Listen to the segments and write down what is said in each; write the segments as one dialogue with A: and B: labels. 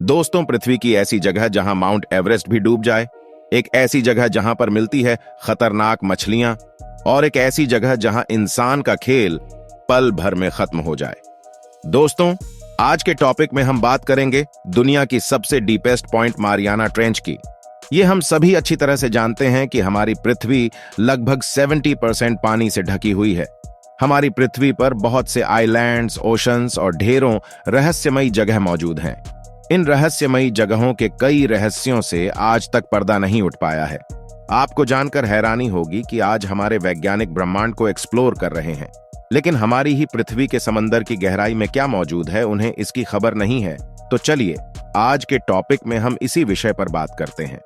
A: दोस्तों, पृथ्वी की ऐसी जगह जहां माउंट एवरेस्ट भी डूब जाए, एक ऐसी जगह जहां पर मिलती है खतरनाक मछलियां, और एक ऐसी जगह जहां इंसान का खेल पल भर में खत्म हो जाए। दोस्तों, आज के टॉपिक में हम बात करेंगे दुनिया की सबसे डीपेस्ट पॉइंट मारियाना ट्रेंच की। ये हम सभी अच्छी तरह से जानते हैं कि हमारी पृथ्वी लगभग 70% पानी से ढकी हुई है। हमारी पृथ्वी पर बहुत से आइलैंड्स, ओशंस और ढेरों रहस्यमयी जगह मौजूद हैं। इन रहस्यमयी जगहों के कई रहस्यों से आज तक पर्दा नहीं उठ पाया है। आपको जानकर हैरानी होगी कि आज हमारे वैज्ञानिक ब्रह्मांड को एक्सप्लोर कर रहे हैं, लेकिन हमारी ही पृथ्वी के समंदर की गहराई में क्या मौजूद है उन्हें इसकी खबर नहीं है। तो चलिए आज के टॉपिक में हम इसी विषय पर बात करते हैं।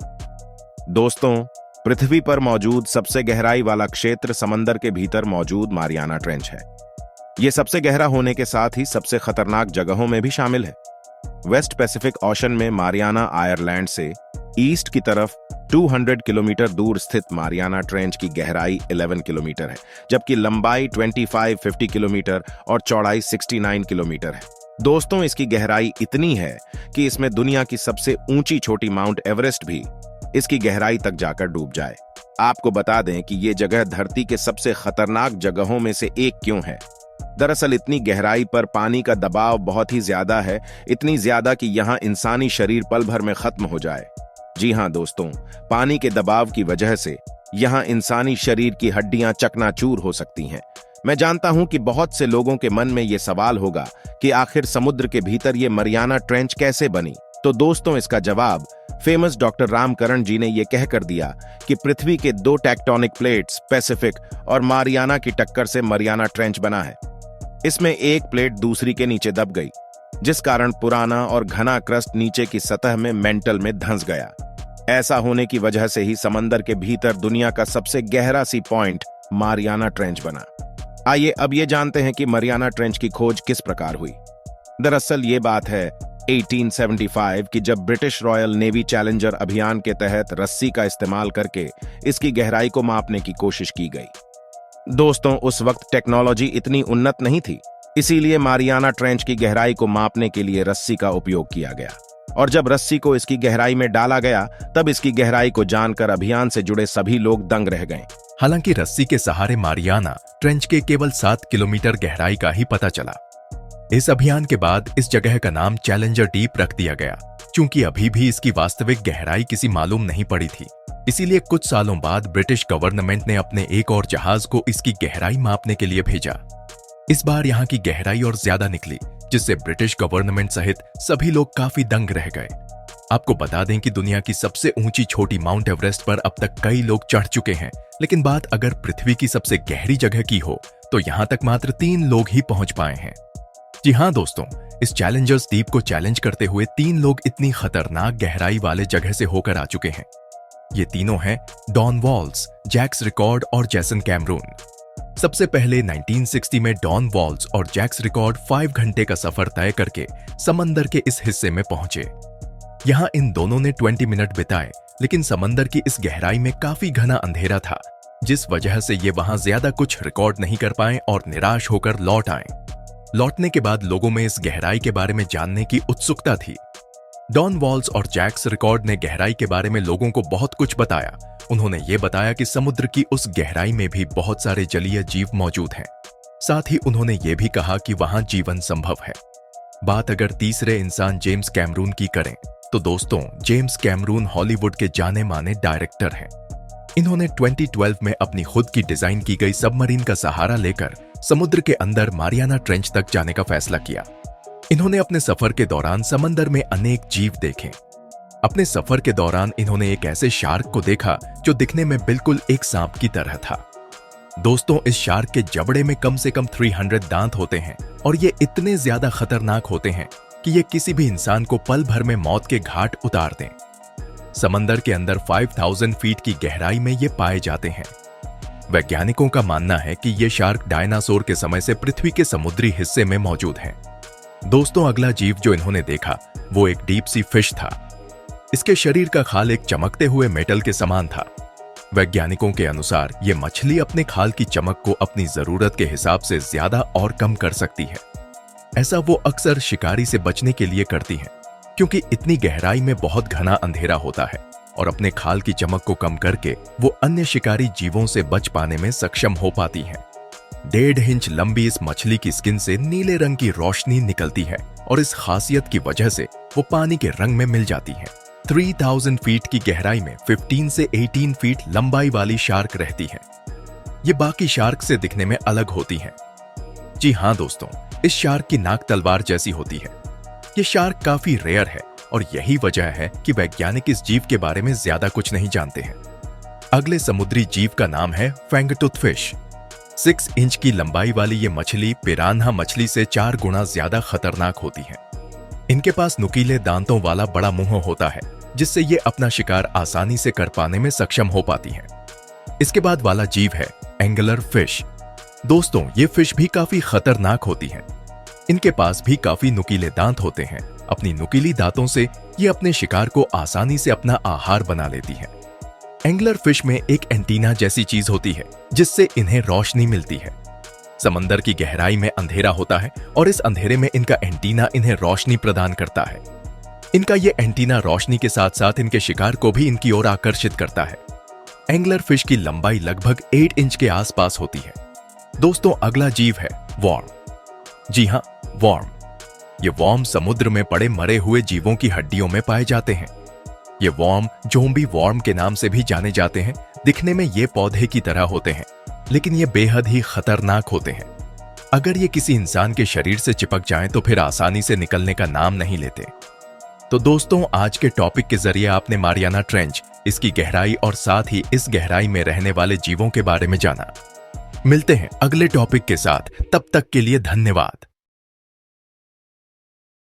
A: दोस्तों, पृथ्वी पर मौजूद सबसे गहराई वाला क्षेत्र समंदर के भीतर मौजूद मारियाना ट्रेंच है। यह सबसे गहरा होने के साथ ही सबसे खतरनाक जगहों में भी शामिल है। वेस्ट पैसिफिक ओशन में मारियाना आयरलैंड से ईस्ट की तरफ 200 किलोमीटर दूर स्थित मारियाना ट्रेंच की गहराई 11 किलोमीटर है, जबकि लंबाई 25-50 किलोमीटर और चौड़ाई 69 किलोमीटर है। दोस्तों, इसकी गहराई इतनी है कि इसमें दुनिया की सबसे ऊंची छोटी माउंट एवरेस्ट भी इसकी गहराई तक जाकर डूब जाए। आपको बता दें कि ये जगह धरती के सबसे खतरनाक जगहों में से एक क्यों है। दरअसल इतनी गहराई पर पानी का दबाव बहुत ही ज्यादा है, इतनी ज्यादा कि यहाँ इंसानी शरीर पल भर में खत्म हो जाए। जी हाँ दोस्तों, पानी के दबाव की वजह से यहाँ इंसानी शरीर की हड्डियां चकनाचूर हो सकती हैं। मैं जानता हूं कि बहुत से लोगों के मन में ये सवाल होगा कि आखिर समुद्र के भीतर ये मारियाना ट्रेंच कैसे बनी। तो दोस्तों, इसका जवाब फेमस डॉक्टर रामकरण जी ने यह कहकर दिया कि पृथ्वी के दो टेक्टोनिक प्लेट्स पैसिफिक और मारियाना की टक्कर से मारियाना ट्रेंच बना है। इसमें एक प्लेट दूसरी के नीचे दब गई, जिस कारण पुराना और घना क्रस्ट नीचे की सतह में मेंटल में धंस गया। ऐसा होने की वजह से ही समंदर के भीतर दुनिया का सबसे गहरा सी पॉइंट मारियाना ट्रेंच बना। आइए अब ये जानते हैं कि मारियाना ट्रेंच की खोज किस प्रकार हुई। दरअसल ये बात है 1875 की, जब ब्रिटिश रॉयल नेवी चैलेंजर अभियान के तहत रस्सी का इस्तेमाल करके इसकी गहराई को मापने की कोशिश की गई। दोस्तों, उस वक्त टेक्नोलॉजी इतनी उन्नत नहीं थी, इसीलिए मारियाना ट्रेंच की गहराई को मापने के लिए रस्सी का उपयोग किया गया। और जब रस्सी को इसकी गहराई में डाला गया, तब इसकी गहराई को जानकर अभियान से जुड़े सभी लोग दंग रह गए।
B: हालांकि रस्सी के सहारे मारियाना ट्रेंच के केवल 7 किलोमीटर गहराई का ही पता चला। इस अभियान के बाद इस जगह का नाम चैलेंजर डीप रख दिया गया, क्योंकि अभी भी इसकी वास्तविक गहराई किसी मालूम नहीं पड़ी थी। इसीलिए कुछ सालों बाद ब्रिटिश गवर्नमेंट ने अपने एक और जहाज को इसकी गहराई मापने के लिए भेजा। इस बार यहाँ की गहराई और ज्यादा निकली, जिससे ब्रिटिश गवर्नमेंट सहित सभी लोग काफी दंग रह गए। आपको बता दें कि दुनिया की सबसे ऊंची छोटी माउंट एवरेस्ट पर अब तक कई लोग चढ़ चुके हैं, लेकिन बात अगर पृथ्वी की सबसे गहरी जगह की हो तो यहाँ तक मात्र 3 लोग ही पहुंच पाए हैं। जी हाँ दोस्तों, इस चैलेंजर्स डीप को चैलेंज करते हुए 3 लोग इतनी खतरनाक गहराई वाले जगह से होकर आ चुके हैं। ये तीनों हैं डॉन वॉल्स, जैक्स रिकॉर्ड और जैसन कैमरून। सबसे पहले 1960 में डॉन वॉल्स और जैक्स रिकॉर्ड 5 घंटे का सफर तय करके समंदर के इस हिस्से में पहुंचे। यहां इन दोनों ने 20 मिनट बिताए, लेकिन समंदर की इस गहराई में काफी घना अंधेरा था, जिस वजह से ये वहां ज्यादा कुछ रिकॉर्ड नहीं कर पाए और निराश होकर लौट आए। लौटने के बाद लोगों में इस गहराई के बारे में जानने की उत्सुकता थी। डॉन वॉल्स और जैक्स रिकॉर्ड ने गहराई के बारे में लोगों को बहुत कुछ बताया। उन्होंने ये बताया कि समुद्र की उस गहराई में भी बहुत सारे जलीय जीव मौजूद हैं। साथ ही उन्होंने ये भी कहा कि वहां जीवन संभव है। बात अगर तीसरे इंसान जेम्स कैमरून की करें तो दोस्तों, जेम्स कैमरून हॉलीवुड के जाने माने डायरेक्टर हैं। इन्होंने 2012 में अपनी खुद की डिजाइन की गई सबमरीन का सहारा लेकर समुद्र के अंदर मारियाना ट्रेंच तक जाने का फैसला किया। इन्होंने अपने सफर के दौरान समंदर में अनेक जीव देखे। अपने सफर के दौरान इन्होंने एक ऐसे शार्क को देखा जो दिखने में बिल्कुल एक सांप की तरह था। दोस्तों, इस शार्क के जबड़े में कम से कम 300 दांत होते हैं और ये इतने ज्यादा खतरनाक होते हैं कि ये किसी भी इंसान को पल भर में मौत के घाट उतार दें। समंदर के अंदर 5000 फीट की गहराई में ये पाए जाते हैं। वैज्ञानिकों का मानना है कि ये शार्क डायनासोर के समय से पृथ्वी के समुद्री हिस्से में मौजूद हैं। दोस्तों, अगला जीव जो इन्होंने देखा वो एक डीप सी फिश था। इसके शरीर का खाल एक चमकते हुए मेटल के समान था। वैज्ञानिकों के अनुसार ये मछली अपने खाल की चमक को अपनी जरूरत के हिसाब से ज्यादा और कम कर सकती है। ऐसा वो अक्सर शिकारी से बचने के लिए करती हैं। क्योंकि इतनी गहराई में बहुत घना अंधेरा होता है और अपने खाल की चमक को कम करके वो अन्य शिकारी जीवों से बच पाने में सक्षम हो पाती हैं। 1.5 इंच लंबी इस मछली की स्किन से नीले रंग की रोशनी निकलती है और इस खासियत की वजह से वो पानी के रंग में मिल जाती है। 3000 फीट की गहराई में 15 से 18 फीट लंबाई वाली शार्क रहती है। ये बाकी शार्क से दिखने में अलग होती हैं। जी हाँ दोस्तों, इस शार्क की नाक तलवार जैसी होती है। ये शार्क काफी रेयर है और यही वजह है कि वैज्ञानिक इस जीव के बारे में ज्यादा कुछ नहीं जानते हैं। अगले समुद्री जीव का नाम है फैंगटूथ फिश। 6 इंच की लंबाई वाली ये मछली पिरान्हा मछली से 4 गुना ज्यादा खतरनाक होती है। इनके पास नुकीले दांतों वाला बड़ा मुंह होता है, जिससे ये अपना शिकार आसानी से कर पाने में सक्षम हो पाती है। इसके बाद वाला जीव है एंगलर फिश। दोस्तों, ये फिश भी काफी खतरनाक होती है। इनके पास भी काफी नुकीले दांत होते हैं। अपनी नुकीली दांतों से ये अपने शिकार को आसानी से अपना आहार बना लेती है। एंगलर फिश में एक एंटीना जैसी चीज होती है, जिससे इन्हें रोशनी मिलती है। समंदर की गहराई में अंधेरा होता है और इस अंधेरे में इनका एंटीना इन्हें रोशनी प्रदान करता है। इनका ये एंटीना रोशनी के साथ साथ इनके शिकार को भी इनकी ओर आकर्षित करता है। एंगलर फिश की लंबाई लगभग 8 इंच के आसपास होती है। दोस्तों, अगला जीव है वॉर्म। जी हाँ, वॉर्म। ये वॉर्म समुद्र में पड़े मरे हुए जीवों की हड्डियों में पाए जाते हैं। ये वॉर्म ज़ोंबी वॉर्म के नाम से भी जाने जाते हैं। दिखने में ये पौधे की तरह होते हैं, लेकिन ये बेहद ही खतरनाक होते हैं। अगर ये किसी इंसान के शरीर से चिपक जाएं तो फिर आसानी से निकलने का नाम नहीं लेते। तो दोस्तों, आज के टॉपिक के जरिए आपने मारियाना ट्रेंच, इसकी गहराई और साथ ही इस गहराई में रहने वाले जीवों के बारे में जाना। मिलते हैं अगले टॉपिक के साथ, तब तक के लिए धन्यवाद।